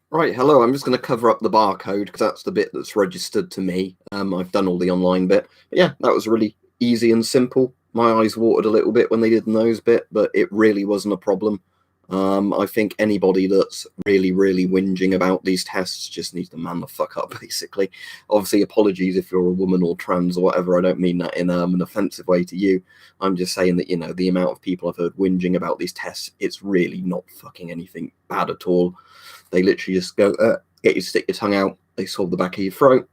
Right, hello. I'm just going to cover up the barcode because that's the bit that's registered to me. I've done all the online bit. But yeah, that was really easy and simple. My eyes watered a little bit when they did the nose bit, but it really wasn't a problem. I think anybody that's really, really whinging about these tests just needs to man the fuck up, basically. Obviously, apologies if you're a woman or trans or whatever. I don't mean that in an offensive way to you. I'm just saying that, the amount of people I've heard whinging about these tests, it's really not fucking anything bad at all. They literally just go, get you to stick your tongue out. They swab the back of your throat.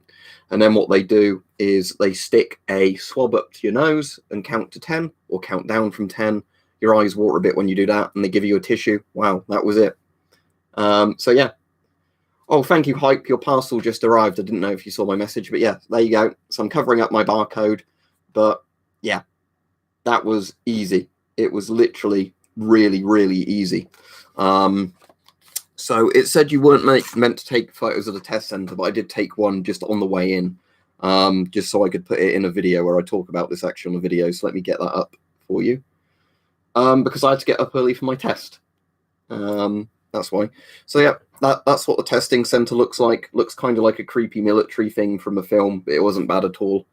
And then what they do is they stick a swab up to your nose and count to 10 or count down from 10. Your eyes water a bit when you do that, and they give you a tissue. Wow, that was it. So yeah. Oh, thank you, Hype. Your parcel just arrived. I didn't know if you saw my message, but yeah, there you go. So I'm covering up my barcode. But yeah, that was easy. It was literally really, really easy. So it said you weren't meant to take photos of the test center, but I did take one just on the way in, just so I could put it in a video where I talk about this actually on the video. So let me get that up for you. Because I had to get up early for my test. That's why. So yeah, that's what the testing center looks like. Looks kind of like a creepy military thing from a film, but it wasn't bad at all.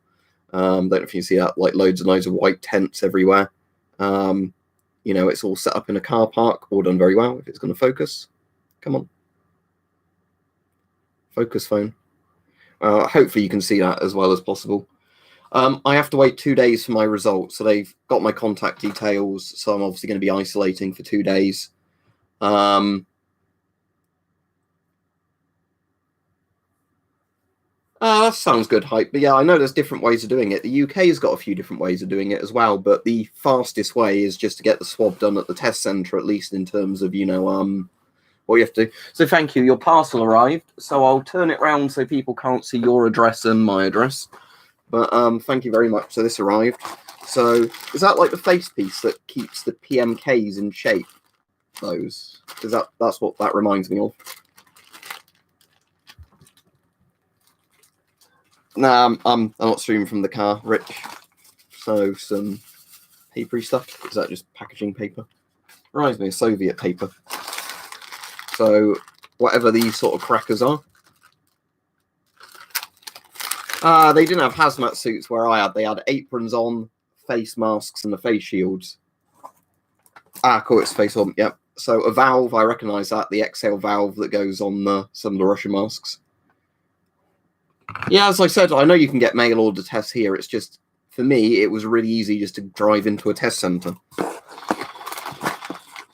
Don't know if you see that, like loads and loads of white tents everywhere. It's all set up in a car park, all done very well. If it's going to focus. Come on. Focus phone. Hopefully you can see that as well as possible. I have to wait 2 days for my results. So they've got my contact details. So I'm obviously going to be isolating for 2 days. That sounds good, Hype. But yeah, I know there's different ways of doing it. The UK has got a few different ways of doing it as well. But the fastest way is just to get the swab done at the test center, at least in terms of, what you have to do. So thank you. Your parcel arrived. So I'll turn it around so people can't see your address and my address. But thank you very much. So this arrived. So is that like the face piece that keeps the PMKs in shape? Those? Because that's what that reminds me of. Nah, I'm not streaming from the car, Rich. So some papery stuff. Is that just packaging paper? Reminds me of Soviet paper. So whatever these sort of crackers are. They didn't have hazmat suits where I had. They had aprons on, face masks, and the face shields. Cool, it's face on. Yep. So a valve, I recognise that. The exhale valve that goes on some of the Russian masks. Yeah, as I said, I know you can get mail order tests here. It's just, for me, it was really easy just to drive into a test centre.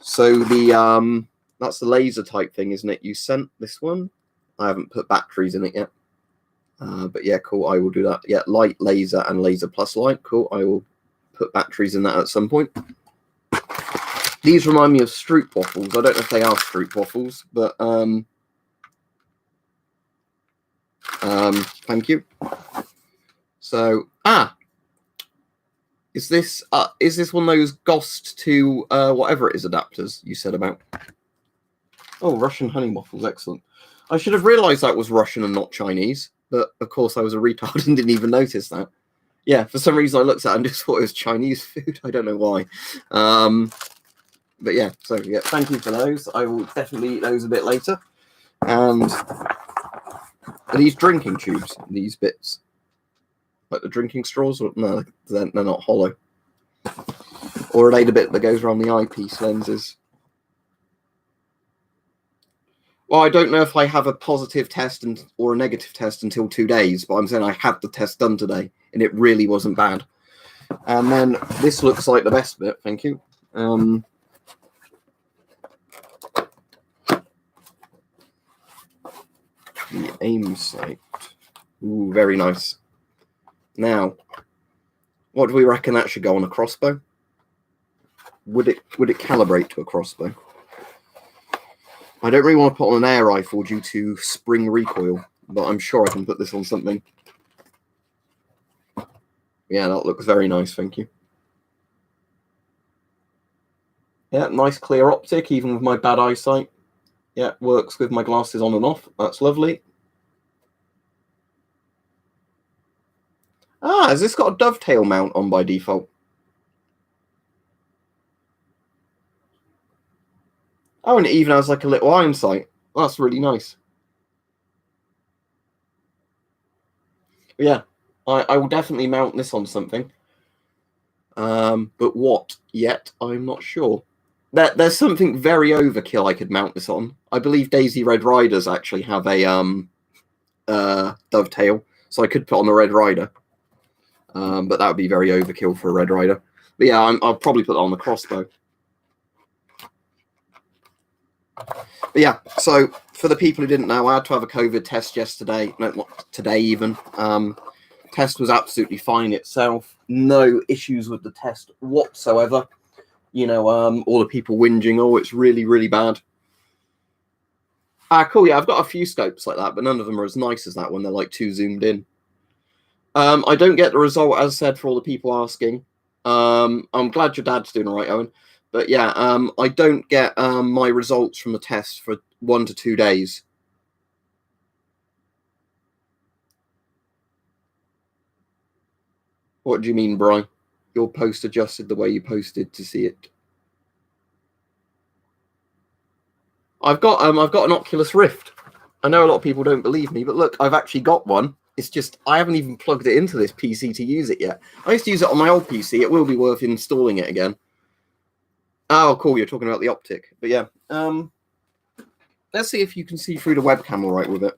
So that's the laser type thing, isn't it? You sent this one. I haven't put batteries in it yet. But yeah, cool. I will do that. Yeah, light, laser, and laser plus light. Cool. I will put batteries in that at some point. These remind me of Stroop waffles. I don't know if they are Stroop waffles, but thank you. So is this one of those Ghost to whatever it is adapters you said about? Oh, Russian honey waffles, excellent. I should have realised that was Russian and not Chinese, but of course I was a retard and didn't even notice that. Yeah, for some reason I looked at it and just thought it was Chinese food. I don't know why. But yeah, so yeah, thank you for those. I will definitely eat those a bit later. And are these drinking tubes? These bits, like the drinking straws? Or no, they're not hollow. Or are they the bit that goes around the eyepiece lenses? Well, I don't know if I have a positive test or a negative test until 2 days, but I'm saying I had the test done today, and it really wasn't bad. And then this looks like the best bit. Thank you. The aim sight. Ooh, very nice. Now, what do we reckon that should go on a crossbow? Would it calibrate to a crossbow? I don't really want to put on an air rifle due to spring recoil, but I'm sure I can put this on something. Yeah, that looks very nice, thank you. Yeah, nice clear optic, even with my bad eyesight. Yeah, works with my glasses on and off. That's lovely. Has this got a dovetail mount on by default? Oh, and it even has like a little iron sight. That's really nice. But yeah, I will definitely mount this on something. But what yet? I'm not sure. There's something very overkill I could mount this on. I believe Daisy Red Riders actually have a dovetail, so I could put on the Red Rider. But that would be very overkill for a Red Rider. But yeah, I'll probably put that on the crossbow. But yeah, so for the people who didn't know, I had to have a COVID test yesterday. No, not today even. Test was absolutely fine itself. No issues with the test whatsoever. You know, all the people whinging, oh, it's really, really bad. Cool, yeah, I've got a few scopes like that, but none of them are as nice as that one. They're like too zoomed in. I don't get the result, as said, for all the people asking. I'm glad your dad's doing all right, Owen. But yeah, I don't get my results from the test for 1 to 2 days. What do you mean, Brian? Your post adjusted the way you posted to see it. I've got an Oculus Rift. I know a lot of people don't believe me, but look, I've actually got one. It's just I haven't even plugged it into this PC to use it yet. I used to use it on my old PC. It will be worth installing it again. Oh, cool. You're talking about the optic. But yeah, let's see if you can see through the webcam all right with it.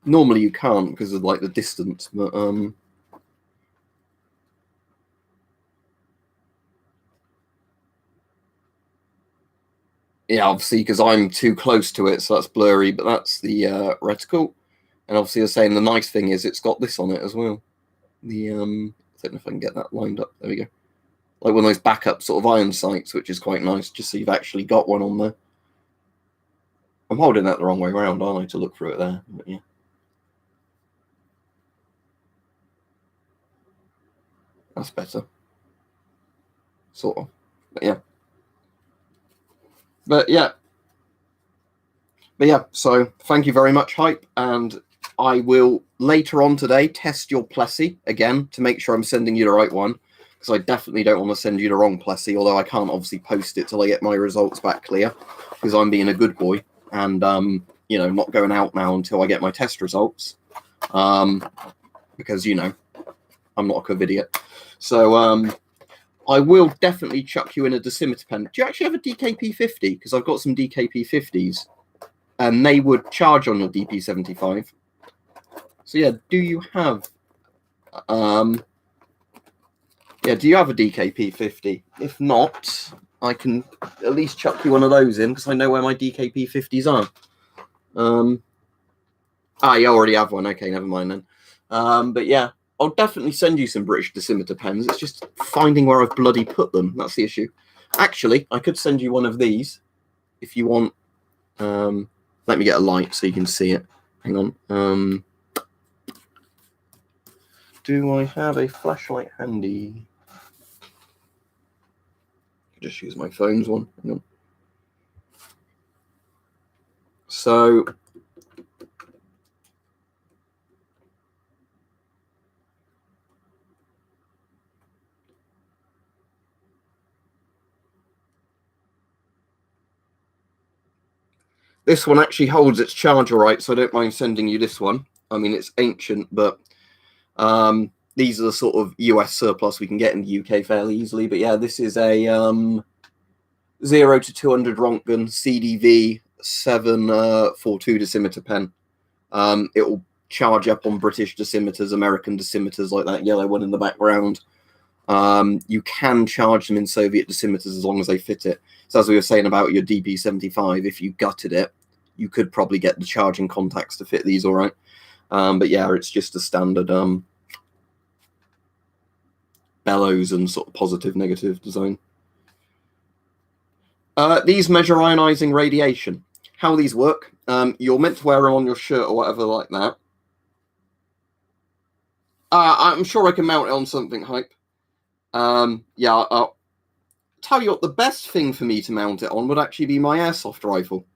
Normally you can't because of like the distance, but yeah, obviously because I'm too close to it, so that's blurry. But that's the reticle, and obviously they're saying the nice thing is it's got this on it as well. The I don't know if I can get that lined up. There we go. Like one of those backup sort of iron sights, which is quite nice, just so you've actually got one on there. I'm holding that the wrong way around, aren't I, to look through it there? But yeah. That's better. Sort of. But yeah. But yeah, so thank you very much, Hype, and I will later on today test your Plessy again to make sure I'm sending you the right one, because I definitely don't want to send you the wrong Plessy, although I can't obviously post it till I get my results back clear, because I'm being a good boy and you know, not going out now until I get my test results, because you know I'm not a Covidiot. So I will definitely chuck you in a decimeter pen. Do you actually have a DKP50? Because I've got some DKP50s, and they would charge on your DP75. So yeah, do you have do you have a DKP50? If not, I can at least chuck you one of those in, because I know where my DKP50s are. You already have one. Okay, never mind then. But yeah, I'll definitely send you some British decimeter pens. It's just finding where I've bloody put them. That's the issue. Actually, I could send you one of these if you want. Let me get a light so you can see it. Hang on. Do I have a flashlight handy? I'll just use my phone's one. Hang on. So this one actually holds its charge all right, so I don't mind sending you this one. I mean, it's ancient, but these are the sort of US surplus we can get in the UK fairly easily. But yeah, this is a 0 to 200 Rontgen CDV 742 decimeter pen. It will charge up on British decimeters, American decimeters, like that yellow one in the background. You can charge them in Soviet decimeters as long as they fit it. So as we were saying about your DP75, if you gutted it, you could probably get the charging contacts to fit these all right. But yeah, it's just a standard bellows and sort of positive negative design. These measure ionizing radiation. How these work, you're meant to wear them on your shirt or whatever like that. I'm sure I can mount it on something, Hype. Yeah, I'll tell you what, the best thing for me to mount it on would actually be my airsoft rifle.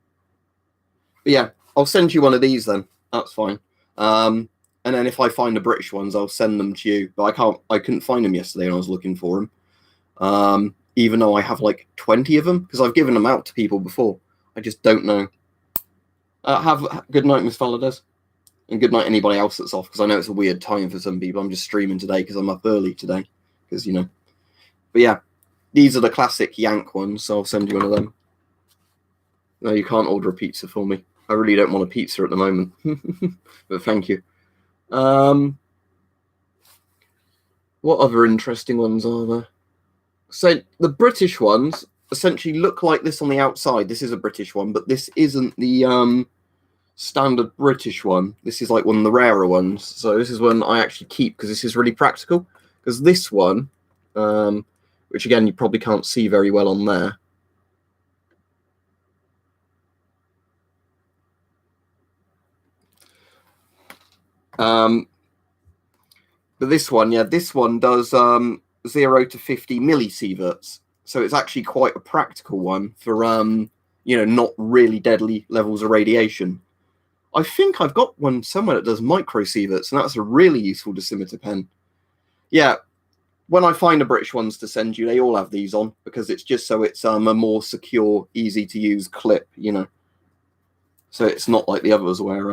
But yeah, I'll send you one of these then. That's fine. And then if I find the British ones, I'll send them to you. But I couldn't find them yesterday when I was looking for them. Even though I have like 20 of them, because I've given them out to people before. I just don't know. Have a good night, Miss Valadez. And good night, anybody else that's off, because I know it's a weird time for some people. I'm just streaming today because I'm up early today. Because, you know. But yeah, these are the classic Yank ones, so I'll send you one of them. No, you can't order a pizza for me. I really don't want a pizza at the moment. But thank you. What other interesting ones are there? So the British ones essentially look like this on the outside. This is a British one, but this isn't the standard British one. This is like one of the rarer ones. So this is one I actually keep because this is really practical. Because this one, which again you probably can't see very well on there. But this one, yeah, this one does 0 to 50 millisieverts. So it's actually quite a practical one for, you know, not really deadly levels of radiation. I think I've got one somewhere that does microsieverts, and that's a really useful dosimeter pen. Yeah, when I find the British ones to send you, they all have these on, because it's just so it's a more secure, easy-to-use clip, you know. So it's not like the others where...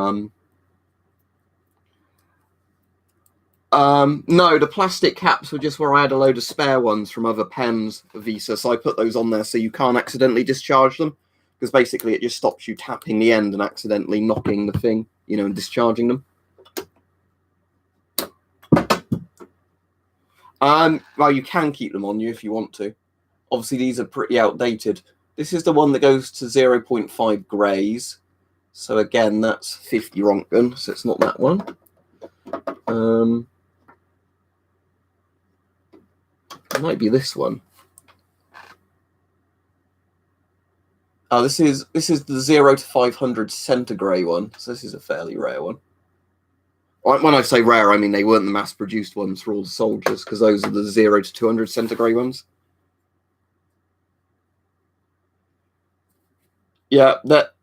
no, the plastic caps were just where I had a load of spare ones from other pens, Visa, so I put those on there so you can't accidentally discharge them, because basically it just stops you tapping the end and accidentally knocking the thing, you know, and discharging them. Well, you can keep them on you if you want to. Obviously, these are pretty outdated. This is the one that goes to 0.5 grays. So again, that's 50 Rontgen, so it's not that one. It might be this one. Oh, this is the 0 to 500 centigrade one. So this is a fairly rare one. When I say rare, I mean they weren't the mass-produced ones for all the soldiers, because those are the 0 to 200 centigrade ones. Yeah, that.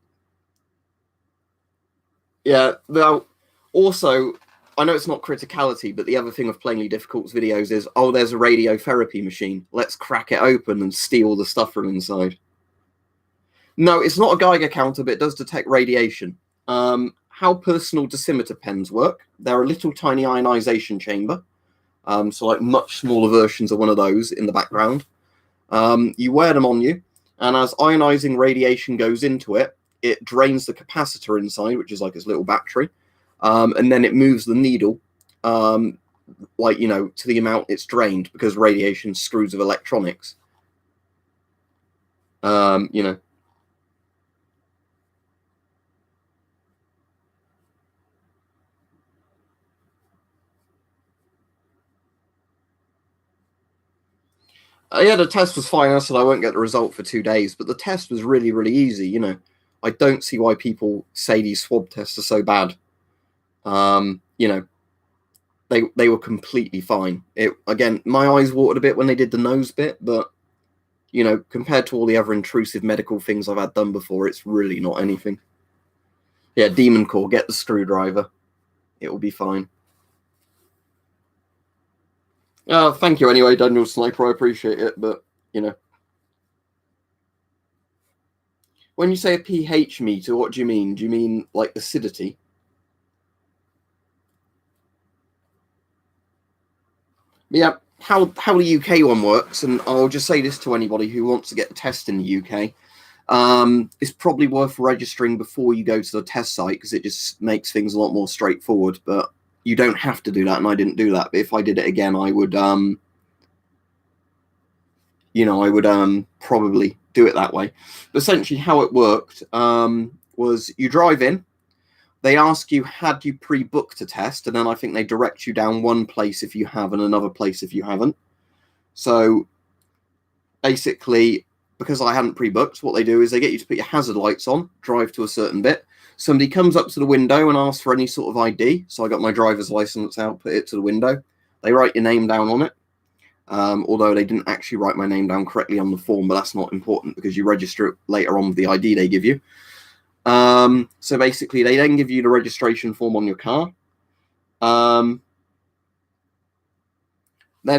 Yeah. Now, also, I know it's not criticality, but the other thing of Plainly Difficult's videos is, oh, there's a radiotherapy machine. Let's crack it open and steal the stuff from inside. No, it's not a Geiger counter, but it does detect radiation. How personal dosimeter pens work, they're a little tiny ionization chamber. So like much smaller versions of one of those in the background. You wear them on you, and as ionizing radiation goes into it, it drains the capacitor inside, which is like its little battery, and then it moves the needle, like, you know, to the amount it's drained, because radiation screws with electronics. You know. Yeah, the test was fine. I said I won't get the result for 2 days, but the test was really, really easy. You know, I don't see why people say these swab tests are so bad. You know, they were completely fine. Again, my eyes watered a bit when they did the nose bit, but you know, compared to all the other intrusive medical things I've had done before, it's really not anything. Yeah, Demon Core, get the screwdriver. It will be fine. Thank you anyway, Daniel Sniper. I appreciate it, but you know. When you say a pH meter, what do you mean? Do you mean like acidity? Yeah, how the UK one works, and I'll just say this to anybody who wants to get the test in the UK. It's probably worth registering before you go to the test site, because it just makes things a lot more straightforward. But you don't have to do that, and I didn't do that. But if I did it again, I would, you know, I would probably do it that way. But essentially, how it worked was you drive in. They ask you, had you pre-booked a test? And then I think they direct you down one place if you have and another place if you haven't. So basically, because I hadn't pre-booked, what they do is they get you to put your hazard lights on, drive to a certain bit. Somebody comes up to the window and asks for any sort of ID. So I got my driver's license out, put it to the window. They write your name down on it. Although they didn't actually write my name down correctly on the form, but that's not important because you register it later on with the ID they give you. So basically, they then give you the registration form on your car. Then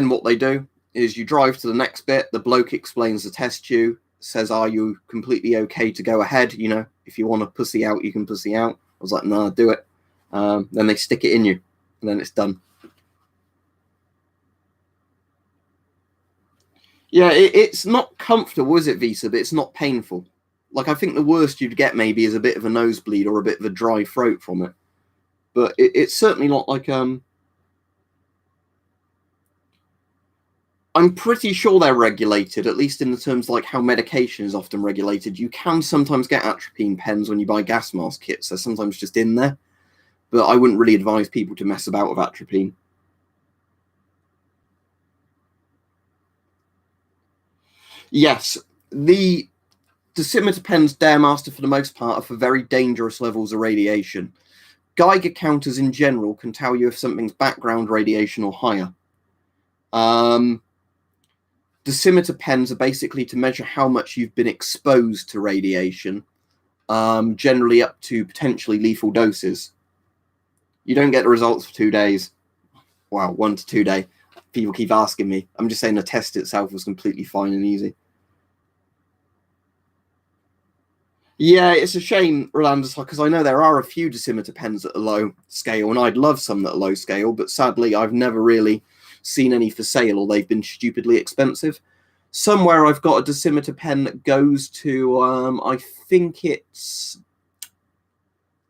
what they do is you drive to the next bit. The bloke explains the test to you. says, "Are you completely okay to go ahead? You know, if you want to pussy out, you can pussy out." I was like, "Nah, do it." Then they stick it in you, and then it's done. Yeah, it's not comfortable, is it, Visa? But it's not painful. Like, I think the worst you'd get maybe is a bit of a nosebleed or a bit of a dry throat from it. But it's certainly not like I'm pretty sure they're regulated, at least in the terms like how medication is often regulated. You can sometimes get atropine pens when you buy gas mask kits. They're sometimes just in there. But I wouldn't really advise people to mess about with atropine. Yes, the dosimeter pens Daremaster for the most part are for very dangerous levels of radiation. Geiger counters in general can tell you if something's background radiation or higher. Dosimeter pens are basically to measure how much you've been exposed to radiation, generally up to potentially lethal doses. You don't get the results for 2 days. Wow, 1 to 2 days. People keep asking me. I'm just saying the test itself was completely fine and easy. Yeah, it's a shame, Rolando, because I know there are a few dosimeter pens at a low scale, and I'd love some that are low scale, but sadly I've never really seen any for sale, or they've been stupidly expensive. Somewhere I've got a dosimeter pen that goes to, I think it's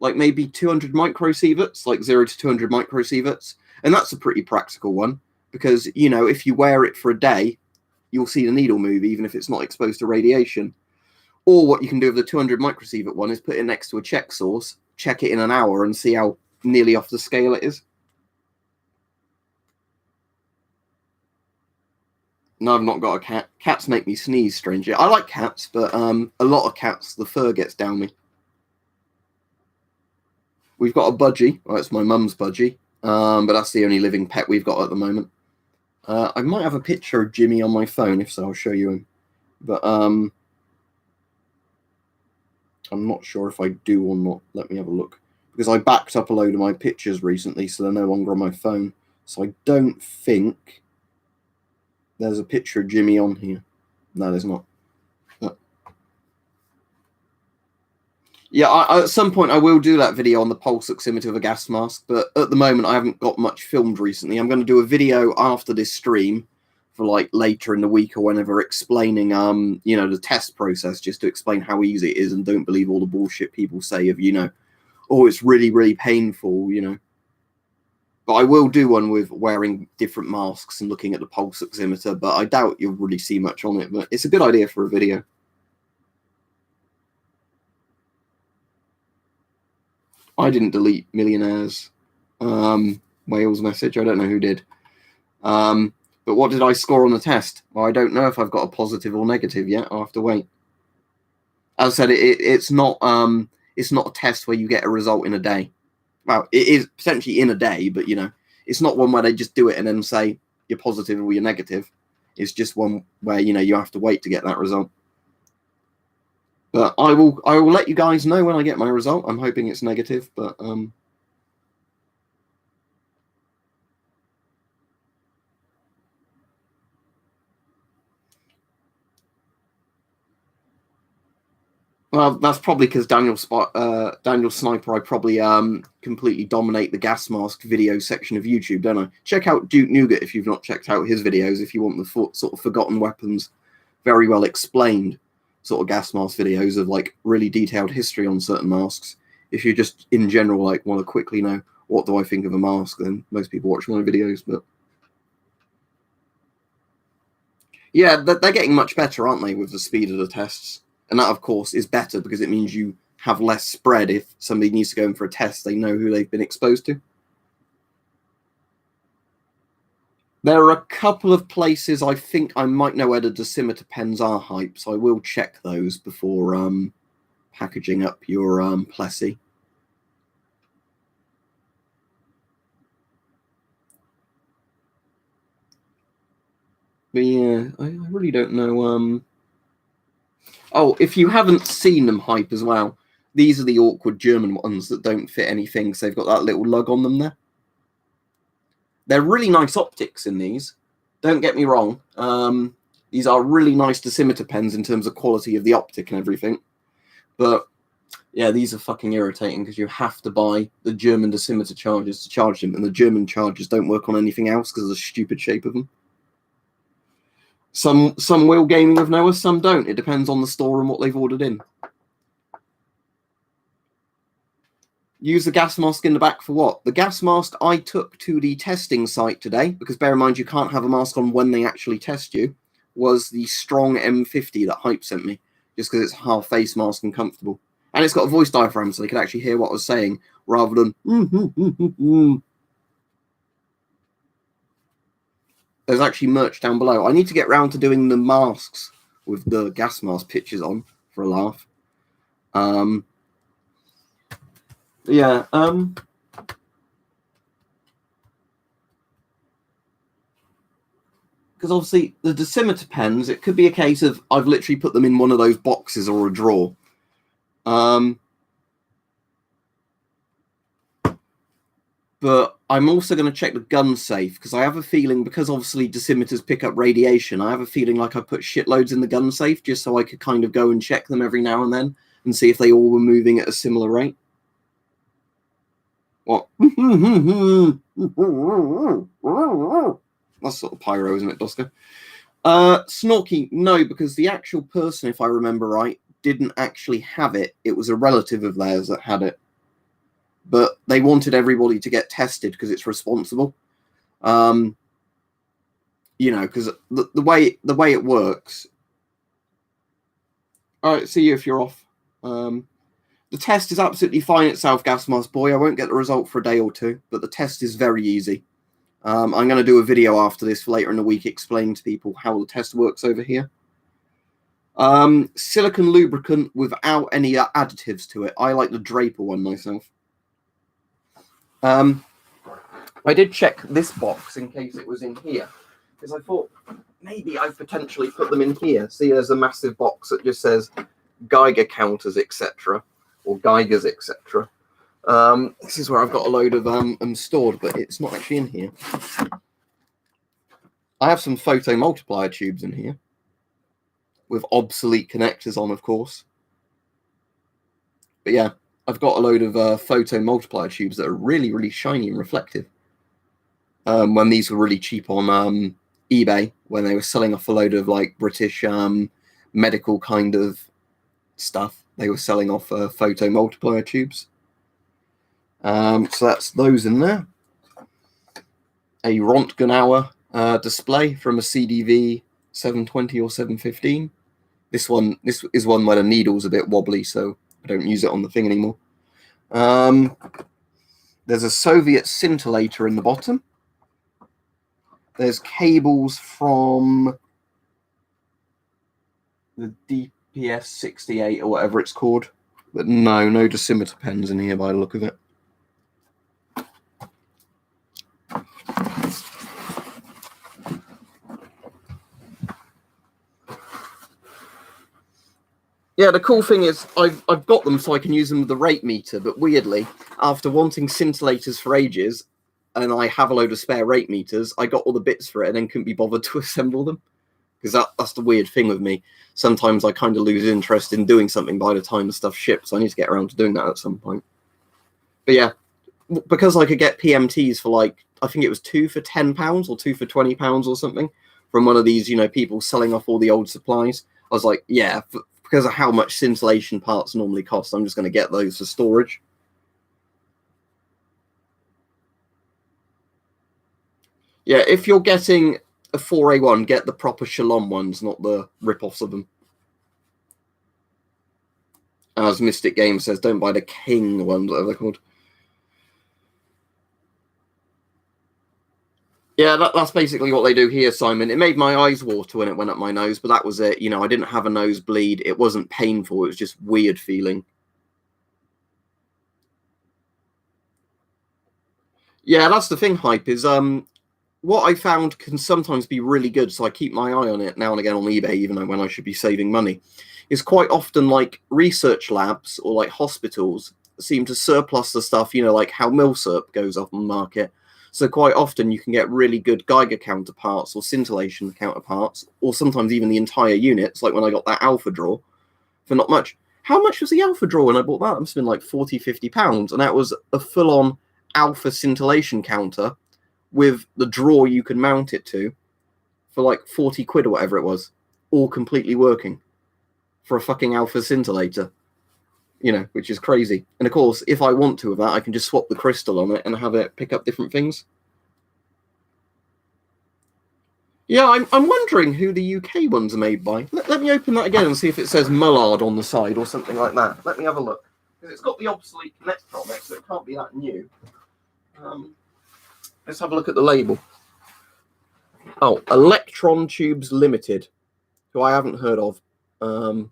like maybe 200 microsieverts, like 0 to 200 microsieverts, and that's a pretty practical one, because, you know, if you wear it for a day, you'll see the needle move, even if it's not exposed to radiation. Or what you can do with the 200 microsievert one is put it next to a check source, check it in an hour, and see how nearly off the scale it is. No, I've not got a cat. Cats make me sneeze strangely. I like cats, but a lot of cats, the fur gets down me. We've got a budgie. Well, it's my mum's budgie, but that's the only living pet we've got at the moment. I might have a picture of Jimmy on my phone. If so, I'll show you him. But I'm not sure if I do or not. Let me have a look. Because I backed up a load of my pictures recently, so they're no longer on my phone. So I don't think there's a picture of Jimmy on here. No, there's not. Yeah, at some point I will do that video on the pulse oximeter of a gas mask, but at the moment I haven't got much filmed recently. I'm going to do a video after this stream for like later in the week or whenever, explaining you know, the test process, just to explain how easy it is, and don't believe all the bullshit people say of, you know, oh, it's really, really painful, you know. But I will do one with wearing different masks and looking at the pulse oximeter, but I doubt you'll really see much on it, but it's a good idea for a video. I didn't delete Millionaire's Wales message. I don't know who did. But what did I score on the test? Well, I don't know if I've got a positive or negative yet. I'll have to wait. As I said, it's not a test where you get a result in a day. Well, it is potentially in a day, but, you know, it's not one where they just do it and then say you're positive or you're negative. It's just one where, you know, you have to wait to get that result. But I will let you guys know when I get my result. I'm hoping it's negative, but well, that's probably because Daniel Sniper, I probably completely dominate the gas mask video section of YouTube, don't I? Check out Duke Nougat if you've not checked out his videos, if you want the sort of forgotten weapons, very well explained sort of gas mask videos of like really detailed history on certain masks. If you just in general like want to quickly know what do I think of a mask, then most people watch my videos. But yeah, they're getting much better, aren't they, with the speed of the tests? And that, of course, is better because it means you have less spread. If somebody needs to go in for a test, they know who they've been exposed to. There are a couple of places I think I might know where the dosimeter pens are hype, so I will check those before packaging up your Plessy. But yeah, I really don't know. Oh, if you haven't seen them hype as well, these are the awkward German ones that don't fit anything, so they've got that little lug on them there. They're really nice optics in these. Don't get me wrong. These are really nice dosimeter pens in terms of quality of the optic and everything. But yeah, these are fucking irritating because you have to buy the German dosimeter chargers to charge them, and the German chargers don't work on anything else because of the stupid shape of them. Some will gaming with Noah, some don't. It depends on the store and what they've ordered in. Use the gas mask in the back for what? The gas mask I took to the testing site today, because bear in mind you can't have a mask on when they actually test you, was the Strong M50 that Hype sent me, just because it's half face mask and comfortable. And it's got a voice diaphragm so they could actually hear what I was saying, rather than There's actually merch down below. I need to get round to doing the masks with the gas mask pictures on for a laugh. Yeah. Because obviously the dosimeter pens, it could be a case of I've literally put them in one of those boxes or a drawer. But I'm also going to check the gun safe, because I have a feeling, because obviously dosimeters pick up radiation, I have a feeling like I put shitloads in the gun safe just so I could kind of go and check them every now and then and see if they all were moving at a similar rate. What? That's sort of pyro, isn't it, Doska? Snorky, no, because the actual person, if I remember right, didn't actually have it. It was a relative of theirs that had it. But they wanted everybody to get tested because it's responsible. You know, because the way it works. All right, see you if you're off. The test is absolutely fine itself, Gas Mask Boy. I won't get the result for a day or two, but the test is very easy. I'm going to do a video after this for later in the week explaining to people how the test works over here. Silicone lubricant without any additives to it. I like the Draper one myself. I did check this box in case it was in here, because I thought maybe I potentially put them in here. See, there's a massive box that just says Geiger counters, etc., or Geigers, etc. This is where I've got a load of them stored, but it's not actually in here. I have some photo multiplier tubes in here with obsolete connectors on, of course. But yeah, I've got a load of photo multiplier tubes that are really, really shiny and reflective. When these were really cheap on eBay, when they were selling off a load of like British medical kind of stuff, they were selling off photo multiplier tubes. So that's those in there. A Rontgenauer display from a CDV 720 or 715. This is one where the needle's a bit wobbly, so I don't use it on the thing anymore. There's a Soviet scintillator in the bottom. There's cables from the DPS 68 or whatever it's called. But no dosimeter pens in here by the look of it. Yeah, the cool thing is I've got them so I can use them with the rate meter, but weirdly, after wanting scintillators for ages, and I have a load of spare rate meters, I got all the bits for it and then couldn't be bothered to assemble them. Because that's the weird thing with me. Sometimes I kind of lose interest in doing something by the time the stuff ships, so I need to get around to doing that at some point. But yeah, because I could get PMTs for like, I think it was 2 for £10 or 2 for £20 or something from one of these, you know, people selling off all the old supplies. I was like, yeah, because of how much scintillation parts normally cost, I'm just going to get those for storage. Yeah, if you're getting a 4A1, get the proper Shalom ones, not the rip-offs of them. As Mystic Games says, don't buy the King ones, whatever they're called. Yeah, that's basically what they do here, Simon. It made my eyes water when it went up my nose, but that was it. You know, I didn't have a nosebleed. It wasn't painful. It was just weird feeling. Yeah, that's the thing, Hype, is what I found can sometimes be really good, so I keep my eye on it now and again on eBay, even though when I should be saving money, is quite often like research labs or like hospitals seem to surplus the stuff, you know, like how Milsurp goes off on the market. So quite often you can get really good Geiger counterparts or scintillation counterparts, or sometimes even the entire units, like when I got that alpha draw, for not much. How much was the alpha draw when I bought that? It must have been like £40–50, and that was a full-on alpha scintillation counter with the drawer you could mount it to for like 40 quid or whatever it was, all completely working for a fucking alpha scintillator, you know, which is crazy. And of course, if I want to with that, I can just swap the crystal on it and have it pick up different things. Yeah, I'm wondering who the UK ones are made by. Let me open that again and see if it says Mullard on the side or something like that. Let me have a look. Because it's got the obsolete connector on it, so it can't be that new. Let's have a look at the label. Oh, Electron Tubes Limited, who I haven't heard of. So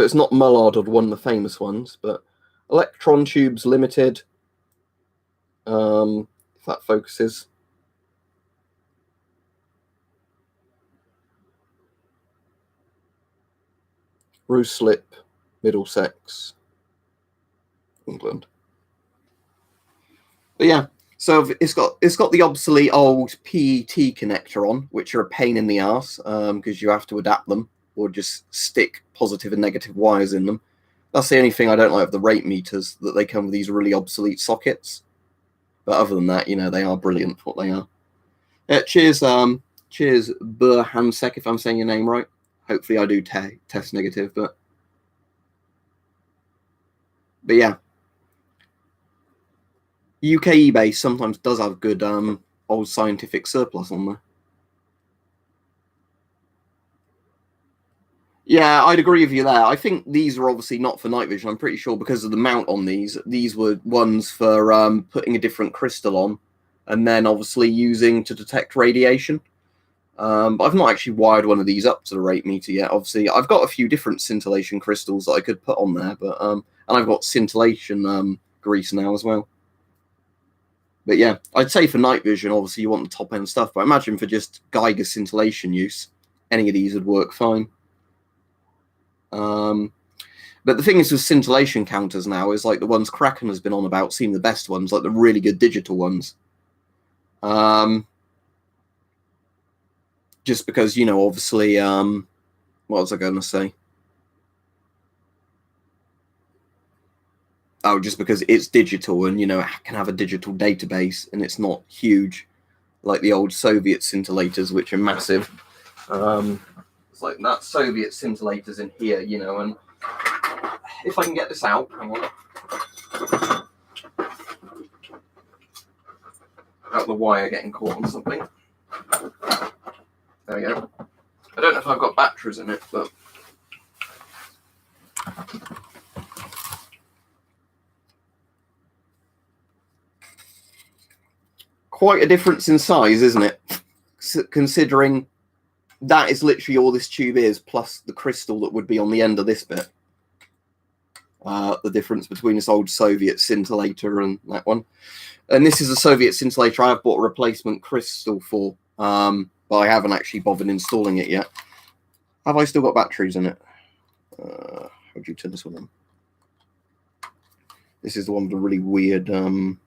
it's not Mullard or one of the famous ones, but Electron Tubes Limited. If that focuses. Ruislip, Middlesex, England. But yeah, so it's got the obsolete old PET connector on, which are a pain in the arse because you have to adapt them or just stick positive and negative wires in them. That's the only thing I don't like of the rate meters, that they come with these really obsolete sockets. But other than that, you know, they are brilliant for what they are. Cheers, Burhansek, if I'm saying your name right. Hopefully I do test negative, but yeah. UK eBay sometimes does have good old scientific surplus on there. Yeah, I'd agree with you there. I think these are obviously not for night vision. I'm pretty sure because of the mount on these were ones for putting a different crystal on and then obviously using to detect radiation. But I've not actually wired one of these up to the rate meter yet. Obviously, I've got a few different scintillation crystals that I could put on there, but and I've got scintillation grease now as well. But yeah, I'd say for night vision, obviously you want the top end stuff. But I imagine for just Geiger scintillation use, any of these would work fine. But the thing is with scintillation counters now is like the ones Kraken has been on about seem the best ones, like the really good digital ones. Just because, you know, obviously, what was I going to say? Oh, just because it's digital and, you know, it can have a digital database and it's not huge like the old Soviet scintillators, which are massive. It's like that Soviet scintillators in here, you know, and if I can get this out, hang on. Out the wire getting caught on something. There we go. I don't know if I've got batteries in it, but quite a difference in size, isn't it? Considering that is literally all this tube is, plus the crystal that would be on the end of this bit. The difference between this old Soviet scintillator and that one. And this is a Soviet scintillator I have bought a replacement crystal for, but I haven't actually bothered installing it yet. Have I still got batteries in it? How do you turn this one on? This is the one with the really weird kind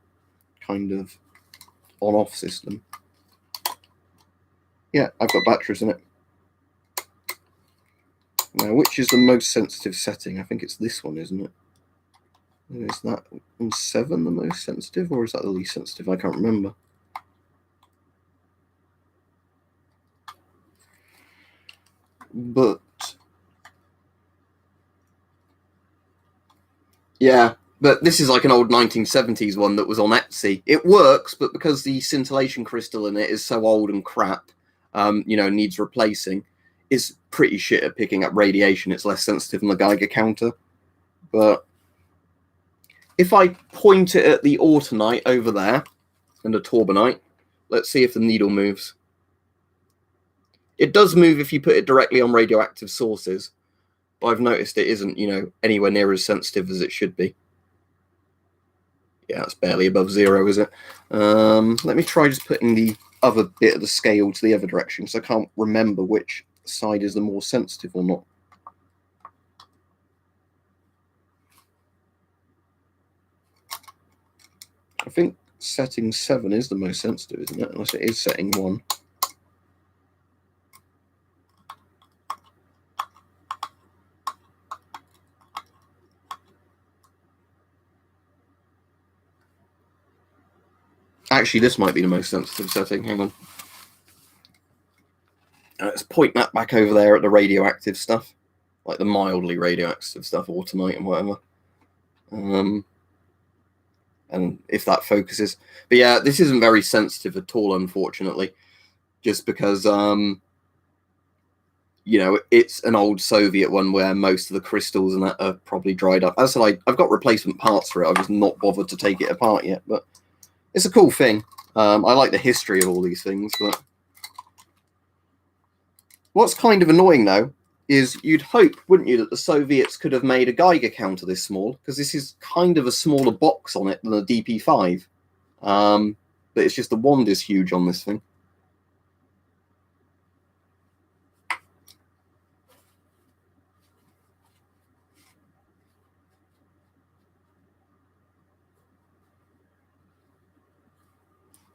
of on-off system. Yeah, I've got batteries in it. Now, which is the most sensitive setting? I think it's this one, isn't it? Is that on 7 the most sensitive, or is that the least sensitive? I can't remember. But yeah, but this is like an old 1970s one that was on Etsy. It works, but because the scintillation crystal in it is so old and crap, you know, needs replacing, it's pretty shit at picking up radiation. It's less sensitive than the Geiger counter. But if I point it at the autunite over there and the torbanite, let's see if the needle moves. It does move if you put it directly on radioactive sources, but I've noticed it isn't, you know, anywhere near as sensitive as it should be. Yeah, it's barely above 0, is it? Let me try just putting the other bit of the scale to the other direction, because I can't remember which side is the more sensitive or not. I think setting 7 is the most sensitive, isn't it? Unless it is setting 1. Actually, this might be the most sensitive setting. Hang on. Let's point that back over there at the radioactive stuff. Like the mildly radioactive stuff, automate and whatever. And if that focuses. But yeah, this isn't very sensitive at all, unfortunately. Just because, you know, it's an old Soviet one where most of the crystals and that are probably dried up. As I said, I've got replacement parts for it. I've just not bothered to take it apart yet. But it's a cool thing. I like the history of all these things. But what's kind of annoying, though, is you'd hope, wouldn't you, that the Soviets could have made a Geiger counter this small, because this is kind of a smaller box on it than a DP5. But it's just the wand is huge on this thing.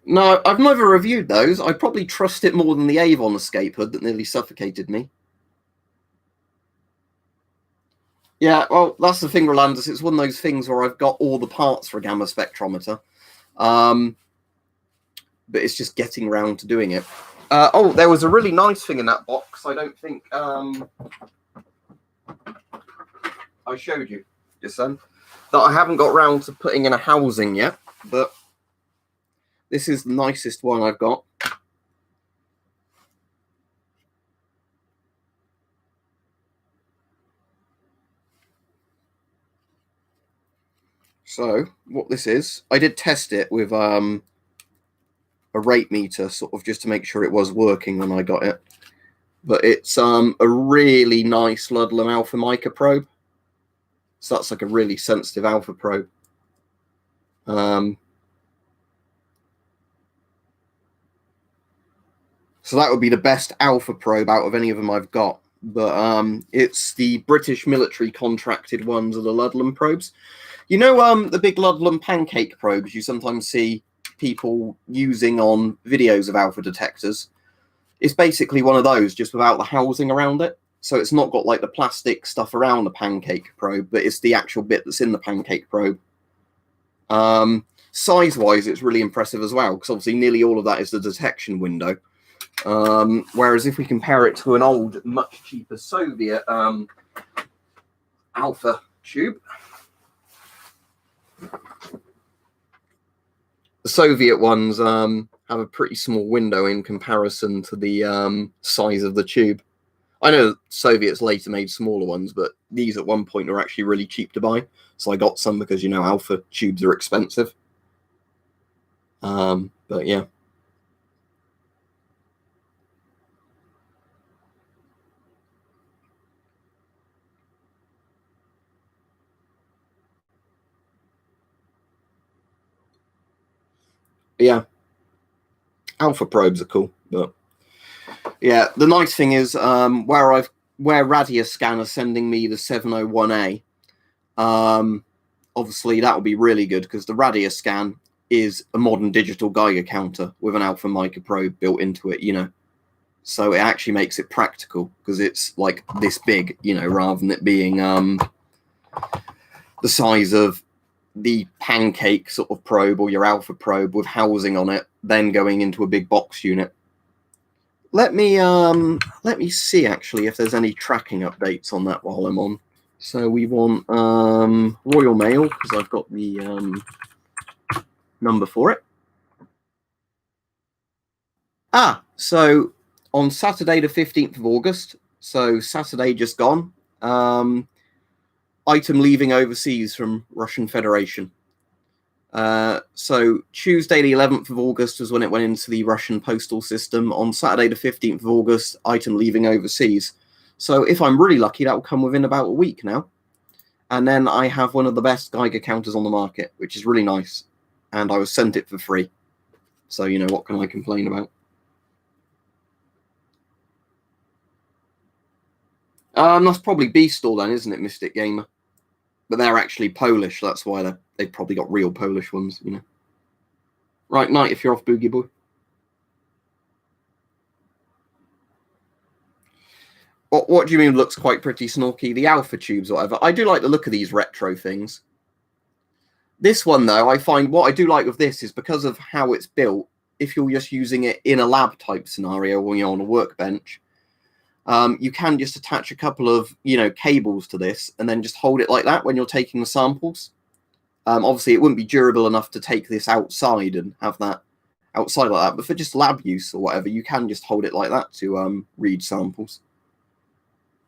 No, I've never reviewed those. I probably trust it more than the Avon escape hood that nearly suffocated me. Yeah, well, that's the thing, Rolandus. It's one of those things where I've got all the parts for a gamma spectrometer. But it's just getting around to doing it. Oh, there was a really nice thing in that box. I don't think I showed you, just then, that I haven't got round to putting in a housing yet. But this is the nicest one I've got. So what this is, I did test it with a rate meter, sort of just to make sure it was working when I got it. But it's a really nice Ludlam alpha mica probe. So that's like a really sensitive alpha probe. So that would be the best alpha probe out of any of them I've got. But it's the British military contracted ones of the Ludlam probes. You know, the big Ludlam pancake probes you sometimes see people using on videos of alpha detectors. It's basically one of those, just without the housing around it. So it's not got like the plastic stuff around the pancake probe, but it's the actual bit that's in the pancake probe. Size-wise, it's really impressive as well, because obviously nearly all of that is the detection window. Whereas if we compare it to an old, much cheaper Soviet alpha tube, the Soviet ones have a pretty small window in comparison to the size of the tube. I know Soviets later made smaller ones, but these at one point were actually really cheap to buy. So I got some because, you know, alpha tubes are expensive. But yeah. Yeah. Alpha probes are cool, but yeah, the nice thing is where Radioscan are sending me the 701A, obviously that would be really good because the Radioscan is a modern digital Geiger counter with an alpha mica probe built into it, you know. So it actually makes it practical because it's like this big, you know, rather than it being the size of the pancake sort of probe or your alpha probe with housing on it, then going into a big box unit. Let me see actually if there's any tracking updates on that while I'm on. So we want Royal Mail because I've got the number for it. So on Saturday the 15th of August, so Saturday just gone, item leaving overseas from Russian Federation. So Tuesday the 11th of August was when it went into the Russian postal system. On Saturday the 15th of August, item leaving overseas. So if I'm really lucky, that will come within about a week now. And then I have one of the best Geiger counters on the market, which is really nice. And I was sent it for free. So, you know, what can I complain about? That's probably B-Store then, isn't it, Mystic Gamer? But they're actually Polish, that's why they've probably got real Polish ones, you know. Right, night if you're off, Boogie Boy. What do you mean looks quite pretty snorky? The alpha tubes or whatever. I do like the look of these retro things. This one, though, I find what I do like with this is because of how it's built, if you're just using it in a lab type scenario when you're on a workbench, you can just attach a couple of, cables to this and then just hold it like that when you're taking the samples. Obviously, it wouldn't be durable enough to take this outside and have that outside like that, but for just lab use or whatever, you can just hold it like that to read samples.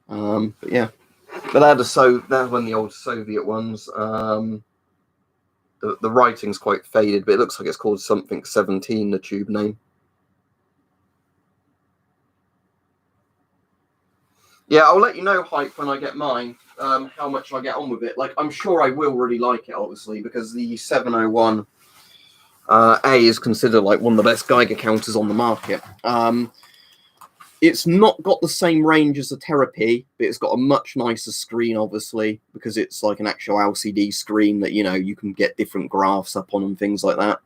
But yeah, but they're one of the old Soviet ones. The writing's quite faded, but it looks like it's called something 17, the tube name. Yeah, I'll let you know, Hype, when I get mine, how much I get on with it. Like, I'm sure I will really like it, obviously, because the 701 A is considered like one of the best Geiger counters on the market. It's not got the same range as the Therapy, but it's got a much nicer screen, obviously, because it's like an actual LCD screen that, you can get different graphs up on and things like that.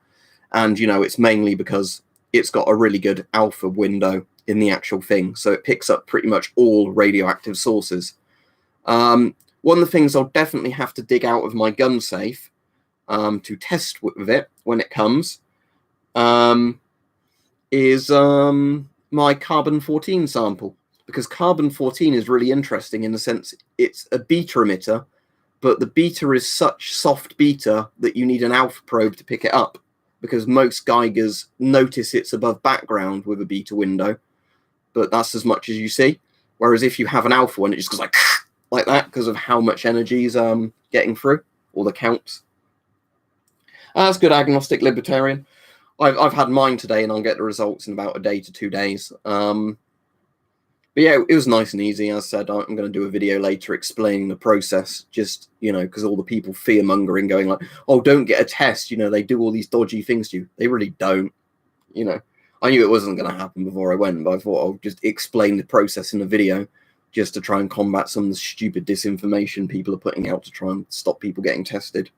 And, it's mainly because it's got a really good alpha window in the actual thing. So it picks up pretty much all radioactive sources. One of the things I'll definitely have to dig out of my gun safe to test with it when it comes is my carbon-14 sample, because carbon-14 is really interesting in the sense it's a beta emitter, but the beta is such soft beta that you need an alpha probe to pick it up, because most Geigers notice it's above background with a beta window, but that's as much as you see. Whereas if you have an alpha one, it just goes like that because of how much energy is getting through, all the counts. That's good, Agnostic Libertarian. I've had mine today, and I'll get the results in about a day to 2 days. But yeah, it was nice and easy. As I said, I'm going to do a video later explaining the process, just, because all the people fear-mongering, going like, oh, don't get a test. They do all these dodgy things to you. They really don't. I knew it wasn't going to happen before I went, but I thought I'll just explain the process in the video just to try and combat some of the stupid disinformation people are putting out to try and stop people getting tested.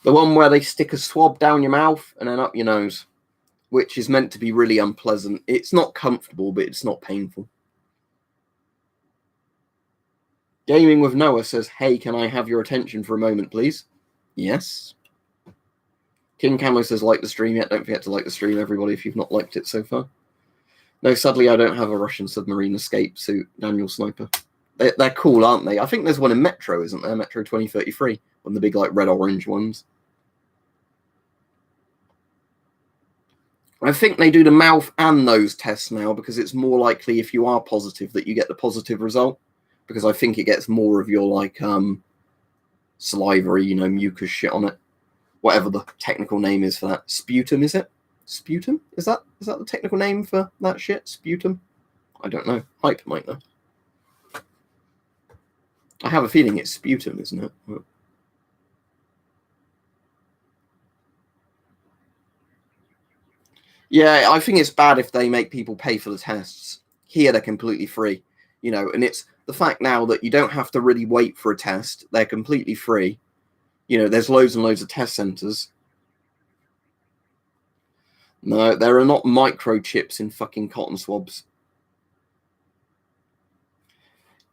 The one where they stick a swab down your mouth and then up your nose, which is meant to be really unpleasant. It's not comfortable, but it's not painful. Gaming with Noah says, hey, can I have your attention for a moment, please? Yes. King Camo says, like the stream yet. Don't forget to like the stream, everybody, if you've not liked it so far. No, sadly, I don't have a Russian submarine escape suit, Daniel Sniper. They're cool, aren't they? I think there's one in Metro, isn't there? Metro 2033. One of the big, like, red-orange ones. I think they do the mouth and nose tests now because it's more likely if you are positive that you get the positive result, because I think it gets more of your, like, salivary, mucus shit on it. Whatever the technical name is for that. Sputum, is it? Sputum? Is that the technical name for that shit? Sputum? I don't know. Hype might know. I have a feeling it's sputum, isn't it? Yeah, I think it's bad if they make people pay for the tests. Here, they're completely free, and it's the fact now that you don't have to really wait for a test. They're completely free. There's loads and loads of test centers. No, there are not microchips in fucking cotton swabs.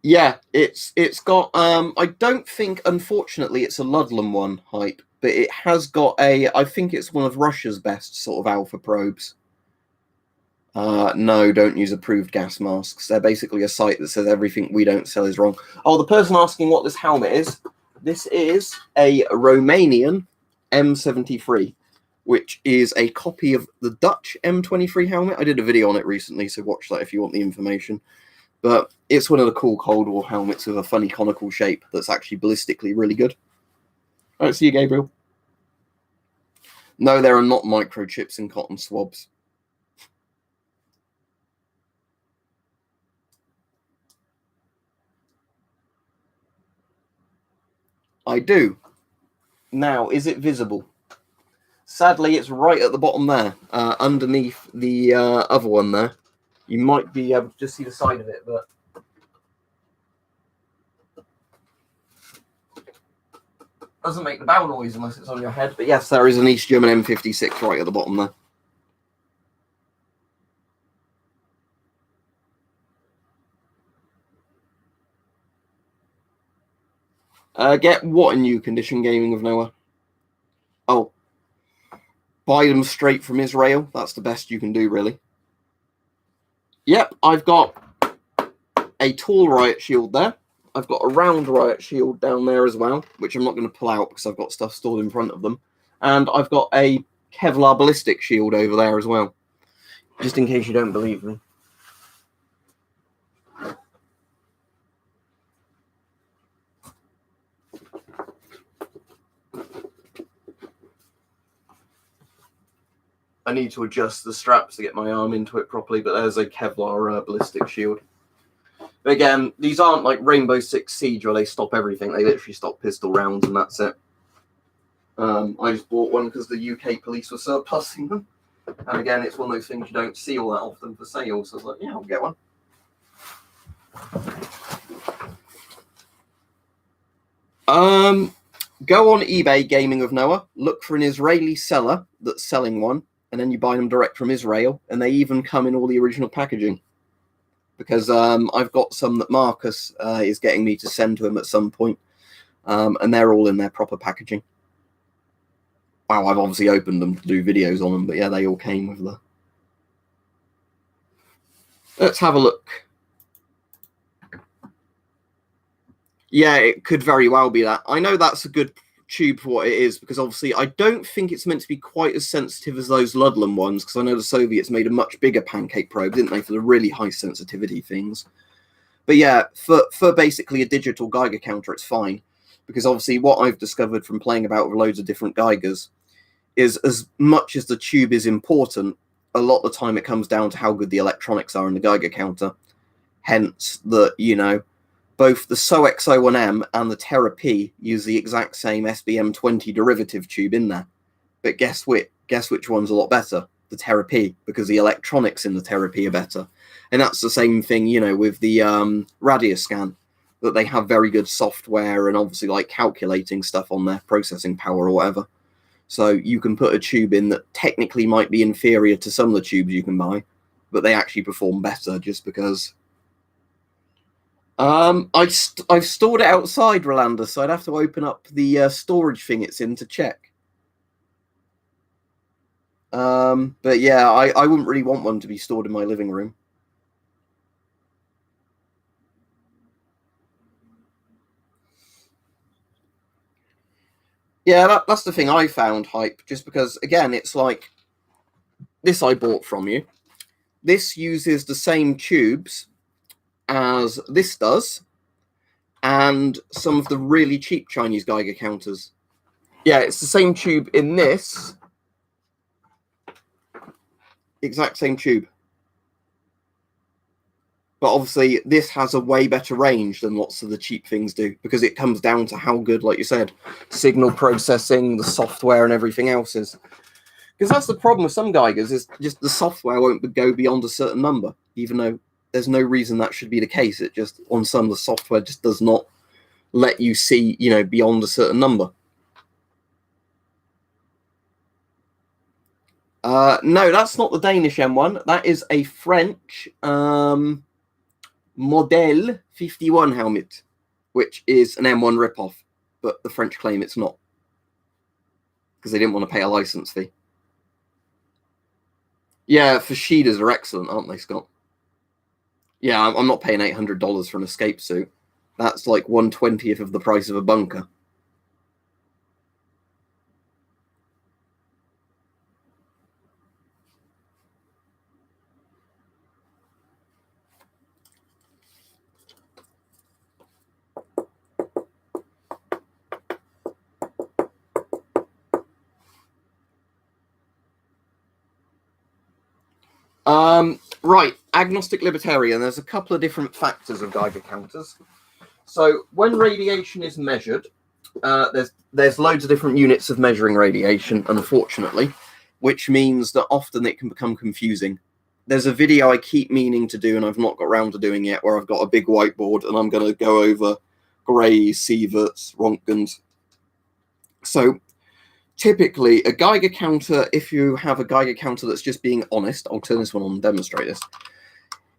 Yeah, it's got, I don't think, unfortunately, it's a Ludlam one, Hype, but it has got I think it's one of Russia's best sort of alpha probes. No, don't use approved gas masks. They're basically a site that says everything we don't sell is wrong. Oh, the person asking what this helmet is, this is a Romanian M73, which is a copy of the Dutch M23 helmet. I did a video on it recently, so watch that if you want the information. But it's one of the cool Cold War helmets with a funny conical shape that's actually ballistically really good. All right, see you, Gabriel. No, there are not microchips in cotton swabs. I do. Now, is it visible? Sadly, it's right at the bottom there, underneath the other one there. You might be able to just see the side of it, but doesn't make the bow noise unless it's on your head. But yes, there is an East German M56 right at the bottom there. Get what in new condition, Gaming of Noah? Oh, buy them straight from Israel. That's the best you can do, really. Yep, I've got a tall riot shield there. I've got a round riot shield down there as well, which I'm not going to pull out because I've got stuff stored in front of them. And I've got a Kevlar ballistic shield over there as well, just in case you don't believe me. I need to adjust the straps to get my arm into it properly, but there's a Kevlar ballistic shield. But again, these aren't like Rainbow Six Siege where they stop everything. They literally stop pistol rounds and that's it. I just bought one because the UK police were surplusing them. And again, it's one of those things you don't see all that often for sale. So I was like, yeah, I'll get one. Go on eBay, Gaming of Noah. Look for an Israeli seller that's selling one. And then you buy them direct from Israel. And they even come in all the original packaging. Because I've got some that Marcus is getting me to send to him at some point. And they're all in their proper packaging. Wow, I've obviously opened them to do videos on them. But yeah, they all came with the... Let's have a look. Yeah, it could very well be that. I know that's a good tube for what it is, because obviously I don't think it's meant to be quite as sensitive as those Ludlam ones, because I know the Soviets made a much bigger pancake probe, didn't they, for the really high sensitivity things. But yeah, for basically a digital Geiger counter, it's fine, because obviously what I've discovered from playing about with loads of different Geigers is as much as the tube is important, a lot of the time it comes down to how good the electronics are in the Geiger counter. Hence that, you know, both the SOX01M and the Terra P use the exact same SBM20 derivative tube in there. But guess which one's a lot better? The Terra P, because the electronics in the Terra P are better. And that's the same thing, you know, with the Radioscan, that they have very good software and obviously like calculating stuff on their processing power or whatever. So you can put a tube in that technically might be inferior to some of the tubes you can buy, but they actually perform better just because... I've stored it outside, Rolanda, so I'd have to open up the storage thing it's in to check. But yeah, I wouldn't really want one to be stored in my living room. Yeah, that's the thing I found hype, just because, again, it's like, this I bought from you. This uses the same tubes as this does, and some of the really cheap Chinese Geiger counters. Yeah, it's the same tube in this. Exact same tube. But obviously, this has a way better range than lots of the cheap things do, because it comes down to how good, like you said, signal processing, the software, and everything else is. Because that's the problem with some Geigers, is just the software won't go beyond a certain number, even though there's no reason that should be the case. It just, on some, the software just does not let you see, you know, beyond a certain number. No, that's not the Danish M1. That is a French Model 51 helmet, which is an M1 ripoff, but the French claim it's not, because they didn't want to pay a license fee. Yeah, Fashidas are excellent, aren't they, Scott? Yeah, I'm not paying $800 for an escape suit. That's like 1/20th of the price of a bunker. Right, agnostic libertarian. There's a couple of different factors of Geiger counters. So when radiation is measured, there's loads of different units of measuring radiation, unfortunately, which means that often it can become confusing. There's a video I keep meaning to do, and I've not got around to doing yet, where I've got a big whiteboard and I'm going to go over Grays, Sieverts, Rontgens, So typically a Geiger counter, if you have a Geiger counter that's just being honest, I'll turn this one on and demonstrate this.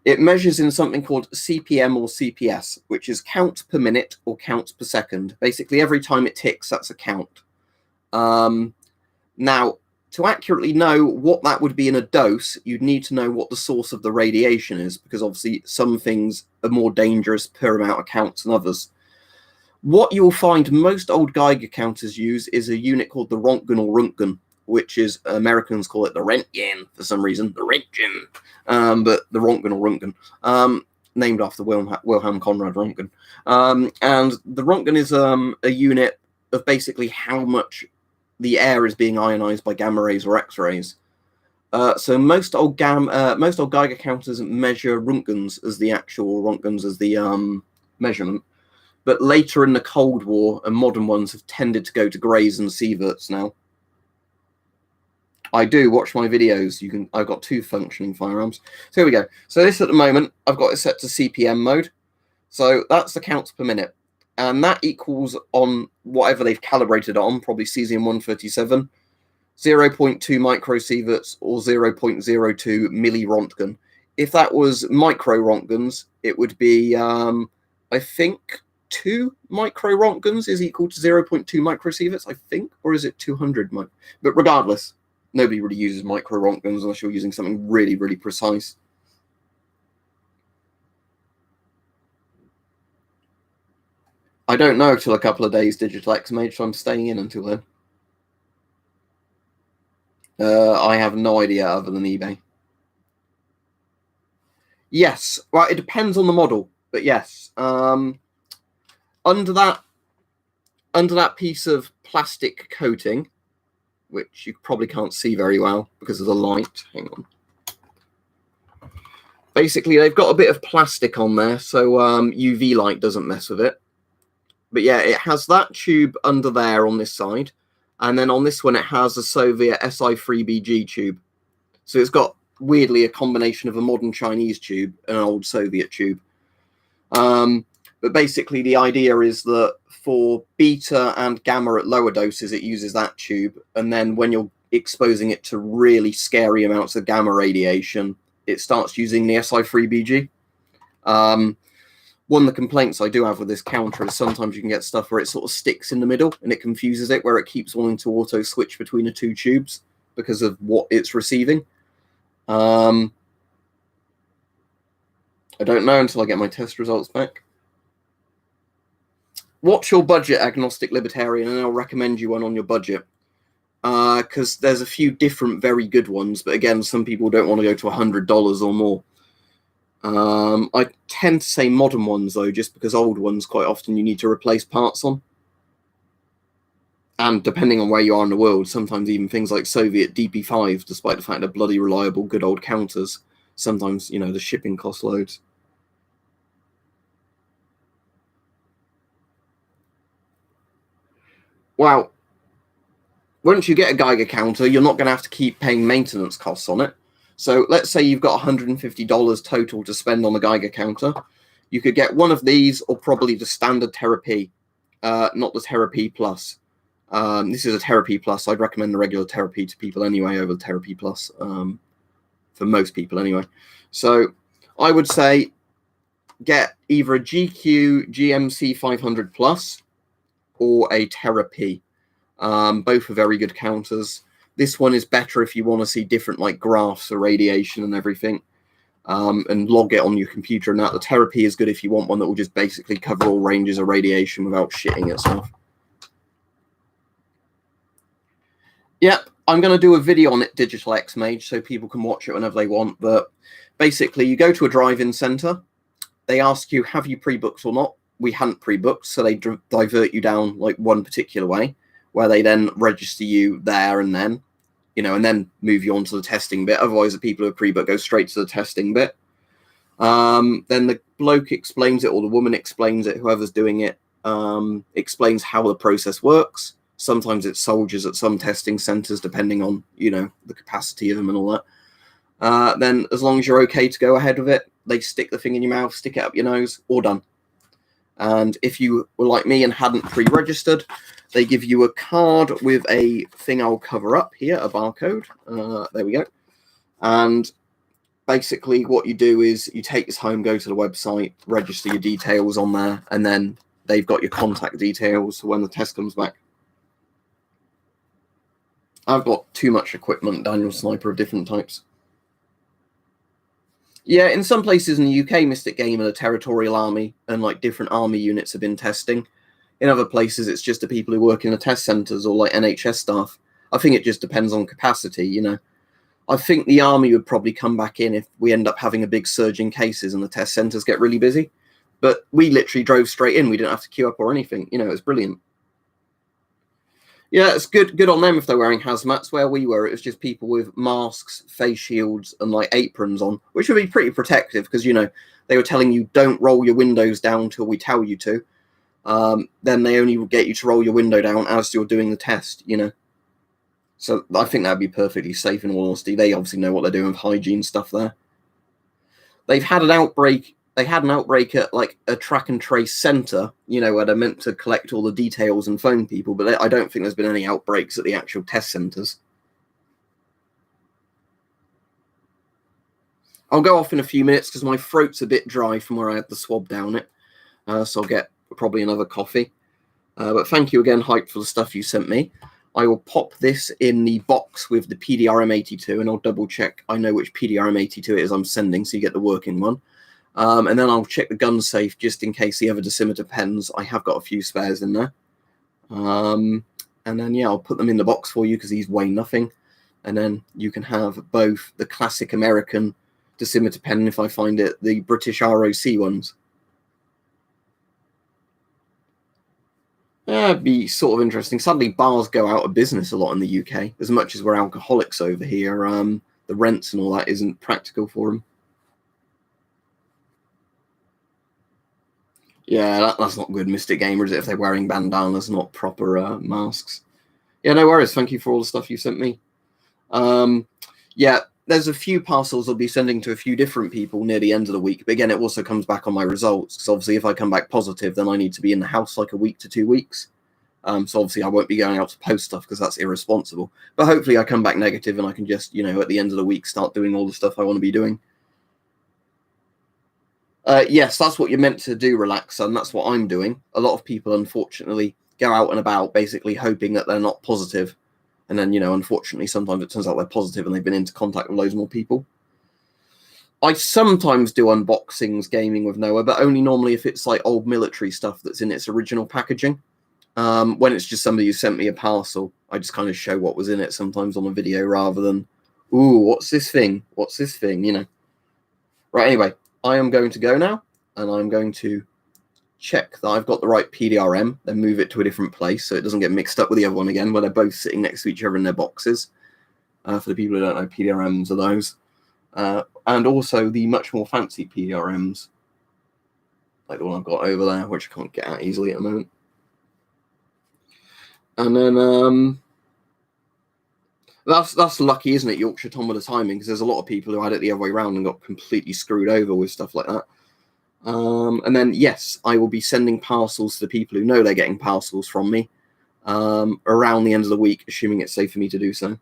It measures in something called CPM or CPS, which is count per minute or count per second. Basically, every time it ticks, that's a count. Now, to accurately know what that would be in a dose, you'd need to know what the source of the radiation is, because obviously some things are more dangerous per amount of counts than others. What you'll find most old Geiger counters use is a unit called the Rontgen or Röntgen, which is, Americans call it the Röntgen for some reason, the Röntgen, but the Rontgen or Röntgen, named after Wilhelm Conrad Röntgen. And the Röntgen is a unit of basically how much the air is being ionized by gamma rays or X-rays. So most old Geiger counters measure Röntgens as the actual Röntgens as the measurement. But later in the Cold War, and modern ones have tended to go to Greys and Sieverts now. I do watch my videos. I've got 2 functioning firearms. So here we go. So this at the moment, I've got it set to CPM mode. So that's the counts per minute. And that equals on whatever they've calibrated it on, probably cesium-137, 0.2 microsieverts or 0.02 millirontgen. If that was micro-rontgens, it would be, I think, 2 micro-rontgens is equal to 0.2 microsieverts, I think, or is it 200? But regardless, nobody really uses micro-rontgens unless you're using something really, really precise. I don't know till a couple of days Digital X-Mage, so I'm staying in until then. I have no idea other than eBay. Yes, well, it depends on the model, but yes. Under that piece of plastic coating, which you probably can't see very well because of the light. Hang on. Basically, they've got a bit of plastic on there, so UV light doesn't mess with it. But yeah, it has that tube under there on this side. And then on this one, it has a Soviet SI3BG tube. So it's got, weirdly, a combination of a modern Chinese tube and an old Soviet tube. But basically, the idea is that for beta and gamma at lower doses, it uses that tube. And then when you're exposing it to really scary amounts of gamma radiation, it starts using the SI3BG. One of the complaints I do have with this counter is sometimes you can get stuff where it sort of sticks in the middle and it confuses it, where it keeps wanting to auto switch between the 2 tubes because of what it's receiving. I don't know until I get my test results back. What's your budget, agnostic libertarian? And I'll recommend you one on your budget. Because there's a few different very good ones, but again, some people don't want to go to $100 or more. I tend to say modern ones, though, just because old ones, quite often you need to replace parts on. And depending on where you are in the world, sometimes even things like Soviet DP5, despite the fact they're bloody reliable, good old counters, sometimes, you know, the shipping costs loads. Well, once you get a Geiger counter, you're not going to have to keep paying maintenance costs on it. So let's say you've got $150 total to spend on the Geiger counter. You could get one of these or probably the standard Therapy, not the Therapy Plus. This is a Therapy Plus. I'd recommend the regular Therapy to people anyway over the Therapy Plus, for most people anyway. So I would say get either a GQ GMC 500 Plus or a Therapy. Both are very good counters. This one is better if you want to see different like graphs of radiation and everything, and log it on your computer. And that the Therapy is good if you want one that will just basically cover all ranges of radiation without shitting itself. Yep, I'm going to do a video on it, Digital X-Mage, so people can watch it whenever they want. But basically, you go to a drive-in centre. They ask you, have you pre-booked or not? We hadn't pre-booked, so they divert you down like one particular way, where they then register you there and then, you know, and then move you on to the testing bit. Otherwise, the people who are pre-booked go straight to the testing bit. Then the bloke explains it, or the woman explains it, whoever's doing it, explains how the process works. Sometimes it's soldiers at some testing centres, depending on, you know, the capacity of them and all that. Then as long as you're okay to go ahead with it, they stick the thing in your mouth, stick it up your nose, all done. And if you were like me and hadn't pre-registered, they give you a card with a thing I'll cover up here, a barcode. There we go. And basically what you do is you take this home, go to the website, register your details on there, and then they've got your contact details when the test comes back. I've got too much equipment, Daniel Sniper, of different types. Yeah, in some places in the UK, Mystic Gamer, the Territorial Army, and like different army units have been testing. In other places, it's just the people who work in the test centres or like NHS staff. I think it just depends on capacity, you know. I think the army would probably come back in if we end up having a big surge in cases and the test centres get really busy. But we literally drove straight in. We didn't have to queue up or anything. You know, it was brilliant. Yeah, it's good on them if they're wearing hazmats. Where we were, it was just people with masks, face shields, and like aprons on, which would be pretty protective because, you know, they were telling you don't roll your windows down till we tell you to. Then they only get you to roll your window down as you're doing the test, you know. So I think that'd be perfectly safe in all honesty. They obviously know what they're doing with hygiene stuff there. They've had an outbreak. They had an outbreak at like a track and trace centre, you know, where they're meant to collect all the details and phone people, but I don't think there's been any outbreaks at the actual test centres. I'll go off in a few minutes because my throat's a bit dry from where I had the swab down it. So I'll get probably another coffee. But thank you again, Hype, for the stuff you sent me. I will pop this in the box with the PDRM82, and I'll double check I know which PDRM82 it is I'm sending, so you get the working one. And then I'll check the gun safe just in case the other dosimeter pens. I have got a few spares in there. And then, yeah, I'll put them in the box for you because these weigh nothing. And then you can have both the classic American dosimeter pen, if I find it, the British ROC ones. Yeah, it'd be sort of interesting. Sadly, bars go out of business a lot in the UK. As much as we're alcoholics over here, the rents and all that isn't practical for them. Yeah, that's not good, Mystic Gamers, if they're wearing bandanas, not proper masks. Yeah, no worries. Thank you for all the stuff you sent me. Yeah, there's a few parcels I'll be sending to a few different people near the end of the week. But again, it also comes back on my results. Because obviously, if I come back positive, then I need to be in the house like a week to 2 weeks. So obviously, I won't be going out to post stuff because that's irresponsible. But hopefully, I come back negative and I can just, you know, at the end of the week, start doing all the stuff I want to be doing. Yes, that's what you're meant to do, Relax, and that's what I'm doing. A lot of people, unfortunately, go out and about basically hoping that they're not positive. And then, you know, unfortunately, sometimes it turns out they're positive and they've been into contact with loads more people. I sometimes do unboxings gaming with Noah, but only normally if it's like old military stuff that's in its original packaging. When it's just somebody who sent me a parcel, I just kind of show what was in it sometimes on a video rather than, ooh, what's this thing? What's this thing? You know. Right, anyway, I am going to go now, and I'm going to check that I've got the right PDRM, then move it to a different place so it doesn't get mixed up with the other one again, where they're both sitting next to each other in their boxes. For the people who don't know, PDRMs are those. And also the much more fancy PDRMs, like the one I've got over there, which I can't get at easily at the moment. And then that's lucky, isn't it, Yorkshire Tom, with the timing, because there's a lot of people who had it the other way around and got completely screwed over with stuff like that. And then, yes, I will be sending parcels to the people who know they're getting parcels from me around the end of the week, assuming it's safe for me to do so.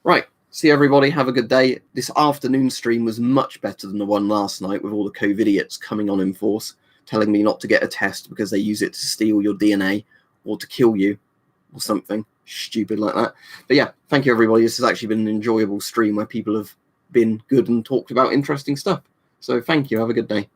Right. See everybody. Have a good day. This afternoon stream was much better than the one last night with all the COVIDiots coming on in force, telling me not to get a test because they use it to steal your DNA or to kill you or something stupid like that. But yeah, thank you everybody. This has actually been an enjoyable stream where people have been good and talked about interesting stuff. So thank you. Have a good day.